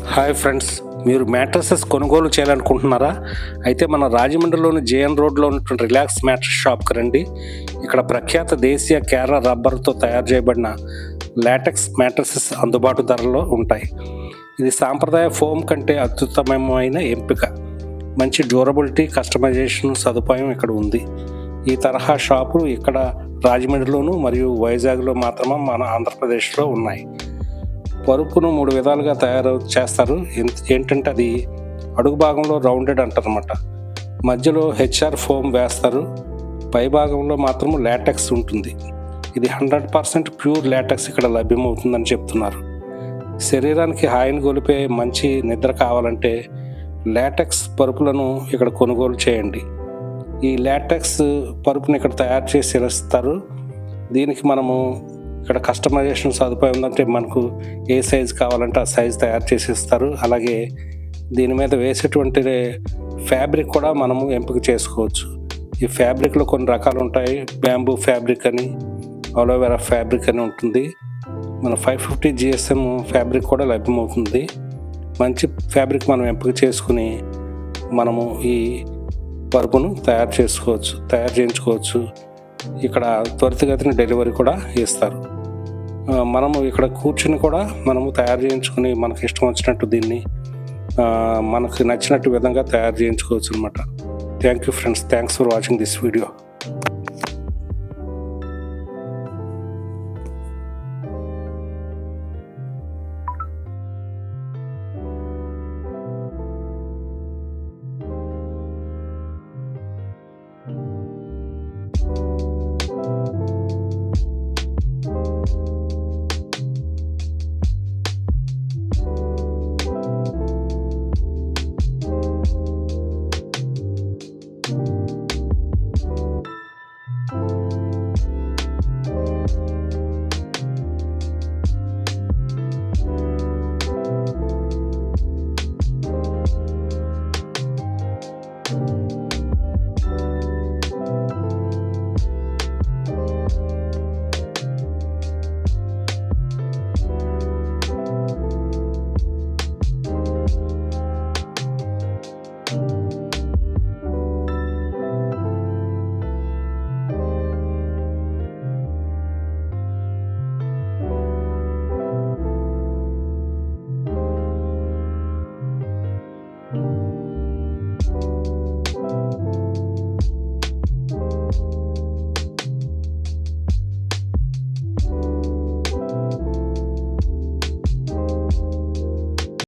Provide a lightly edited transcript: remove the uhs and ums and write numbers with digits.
Hi friends, మీరు mattresses కొనుగోలు చేయాలనుకుంటున్నారా? అయితే మన రాజమండ్రిలోని జేఎన్ రోడ్లో ఉన్నటువంటి రిలాక్స్ మ్యాట్రస్ షాప్కి రండి. ఇక్కడ ప్రఖ్యాత దేశీయ కేరళ రబ్బర్తో తయారు చేయబడిన లాటెక్స్ మ్యాట్రసెస్ అందుబాటు ధరల్లో ఉంటాయి. ఇది సాంప్రదాయ ఫోమ్ కంటే అత్యుత్తమమైన ఎంపిక. మంచి డ్యూరబిలిటీ, కస్టమైజేషన్ సదుపాయం ఇక్కడ ఉంది. ఈ తరహా షాపులు ఇక్కడ రాజమండ్రిలోను మరియు వైజాగ్లో మాత్రమే మన ఆంధ్రప్రదేశ్లో ఉన్నాయి. పరుపును 3 విధాలుగా తయారు చేస్తారు. ఏంటంటే అది అడుగు భాగంలో రౌండెడ్ అంటారన్నమాట, మధ్యలో హెచ్ఆర్ ఫోమ్ వేస్తారు, పై భాగంలో మాత్రం లాటెక్స్ ఉంటుంది. ఇది 100% ప్యూర్ లాటెక్స్ ఇక్కడ లభ్యమవుతుందని చెప్తున్నారు. శరీరానికి హాయిని గొలిపే మంచి నిద్ర కావాలంటే లాటెక్స్ పరుపులను ఇక్కడ కొనుగోలు చేయండి. ఈ లాటెక్స్ పరుపుని ఇక్కడ తయారు చేసి ఇస్తారు. దీనికి మనము ఇక్కడ కస్టమైజేషన్ సదుపాయం ఉందంటే మనకు ఏ సైజు కావాలంటే ఆ సైజు తయారు చేసి ఇస్తారు. అలాగే దీని మీద వేసేటువంటి ఫ్యాబ్రిక్ కూడా మనము ఎంపిక చేసుకోవచ్చు. ఈ ఫ్యాబ్రిక్లో కొన్ని రకాలు ఉంటాయి. బ్యాంబూ ఫ్యాబ్రిక్ అని, అలోవెరా ఫ్యాబ్రిక్ అని ఉంటుంది. మన 550 GSM ఫ్యాబ్రిక్ కూడా లభ్యమవుతుంది. మంచి ఫ్యాబ్రిక్ మనం ఎంపిక చేసుకుని మనము ఈ పరుపును తయారు చేయించుకోవచ్చు. ఇక్కడ త్వరితగతిన డెలివరీ కూడా ఇస్తారు. మనము ఇక్కడ కూర్చుని కూడా మనము తయారు చేయించుకుని మనకు ఇష్టం వచ్చినట్టు దీన్ని మనకు నచ్చినట్టు విధంగా తయారు చేయించుకోవచ్చు అనమాట. Thank you friends, thanks for watching this video.